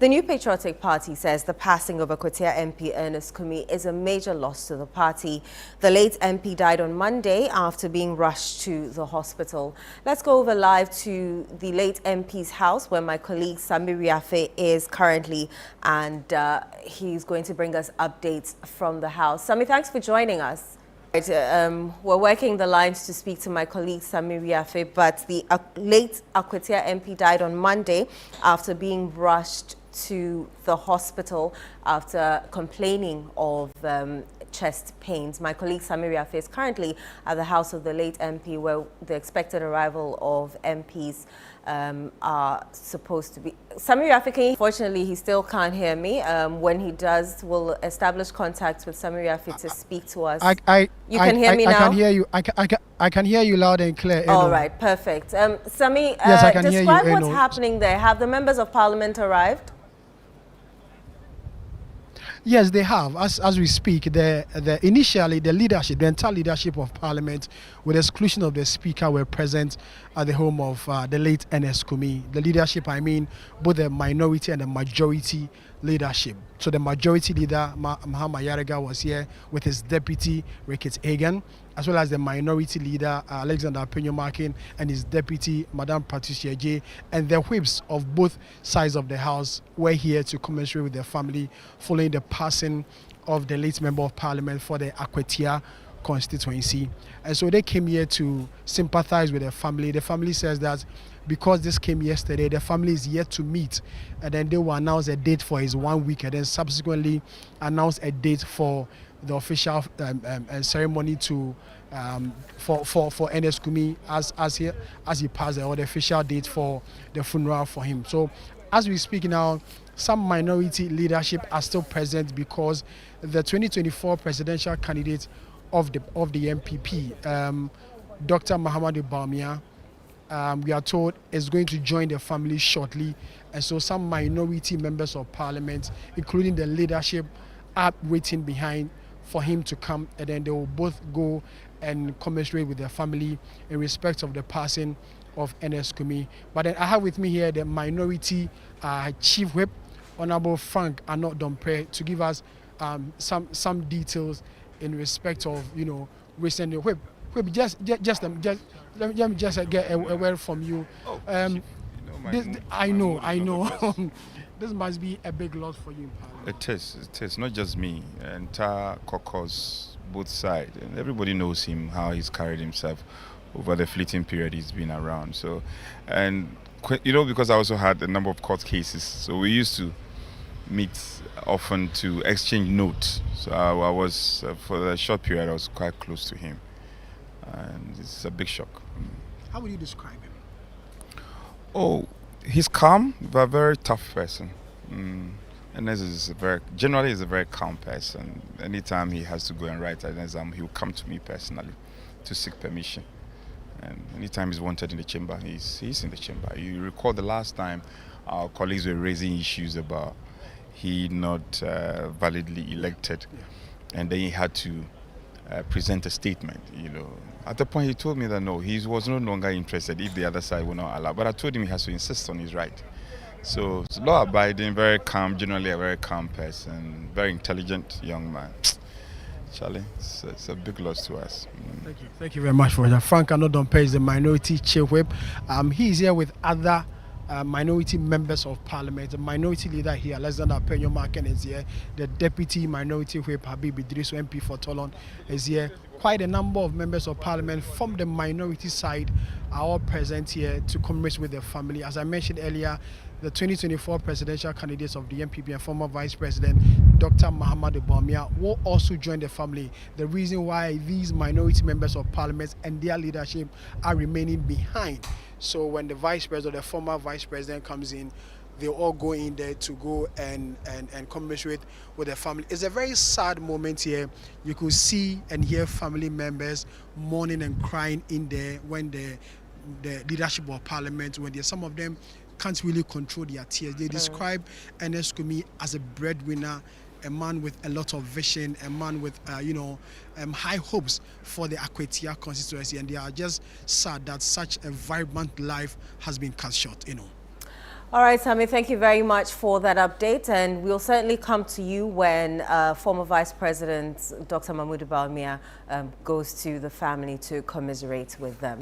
The New Patriotic Party says the passing of Akwatia MP Ernest Kumi is a major loss to the party. The late MP died on Monday after being rushed to the hospital. Let's go over live to the late MP's house where my colleague Sami Riafe is currently, and he's going to bring us updates from the house. Sami, thanks for joining us. We're working the lines to speak to my colleague Sami Riafe, but the late Akwatia MP died on Monday after being rushed to the hospital after complaining of chest pains. My colleague Sami Riafe is currently at the house of the late MP, where the expected arrival of MPs are supposed to be. Sami Riafe, unfortunately, he still can't hear me. When he does, we'll establish contact with Sami Riafe to speak to us. You can hear me now? I can hear you. I can hear you loud and clear. All right, perfect. Sami, yes, I can hear you. Describe what's happening there. Have the members of Parliament arrived? Yes, they have. As we speak, initially the leadership, the entire leadership of Parliament, with exclusion of the Speaker, were present at the home of the late Ernest Kumi. The leadership, I mean, both the minority and the majority leadership. So the majority leader, Mahama Yarega, was here with his deputy, Ricketts Hagan, as well as the minority leader, Alexander Penyomakin, and his deputy, Madame Patricia J. And the whips of both sides of the House were here to commiserate with their family following the passing of the late Member of Parliament for the Akwatia constituency. And so they came here to sympathize with their family. The family says that because this came yesterday, the family is yet to meet, and then they will announce a date for his 1 week, and then subsequently announce a date for the official ceremony to for Ernest Kumi as he passed, or the official date for the funeral for him. So as we speak now, some minority leadership are still present because the 2024 presidential candidate of the MPP, Dr. Mahamudu Bawumia, we are told is going to join the family shortly, and so some minority members of Parliament, including the leadership, are waiting behind for him to come, and then they will both go and commiserate with their family in respect of the passing of Ernest Kumi. But then I have with me here the minority Chief Whip, Honorable Frank Anot Dompe, to give us some details in respect of recent Whip. Just let me just get a word from you. I know. This must be a big loss for you in Parliament. It is. Not just me. Entire caucus, both sides. And everybody knows him, how he's carried himself over the fleeting period he's been around. So, and because I also had a number of court cases, so we used to meet often to exchange notes. So I was, for a short period, I was quite close to him. And it's a big shock. How would you describe him? Oh, he's calm, but a very tough person. And this is generally a very calm person. Anytime he has to go and write an exam, he will come to me personally to seek permission. And anytime he's wanted in the chamber, he's in the chamber. You recall the last time our colleagues were raising issues about he not validly elected, and then he had to present a statement, At the point he told me that no, he was no longer interested if the other side would not allow. But I told him he has to insist on his right. So law-abiding, very calm, generally a very calm person, very intelligent young man. Charlie, it's a big loss to us. Thank you very much for that. Frank Anot Dompe is the minority Chief Whip. He is here with other minority members of Parliament. The minority leader here, Alexander Penyomakin, is here. The deputy minority whip, Habib Idrisu, MP for Tolon, is here. Quite a number of members of Parliament from the minority side are all present here to commemorate with their family. As I mentioned earlier, the 2024 presidential candidates of the MPP and former Vice President Dr. Mahamudu Bawumia will also join the family. The reason why these minority members of Parliament and their leadership are remaining behind. So when the Vice President, the former Vice President comes in, they all go in there to go and commiserate with their family. It's a very sad moment here. You could see and hear family members mourning and crying in there when the leadership of Parliament, when some of them can't really control their tears. They describe Ernest Kumi as a breadwinner, a man with a lot of vision, a man with high hopes for the Akwatia constituency, and they are just sad that such a vibrant life has been cut short. All right, Sami, thank you very much for that update. And we'll certainly come to you when former Vice President Dr. Mahmoud Bawumia goes to the family to commiserate with them.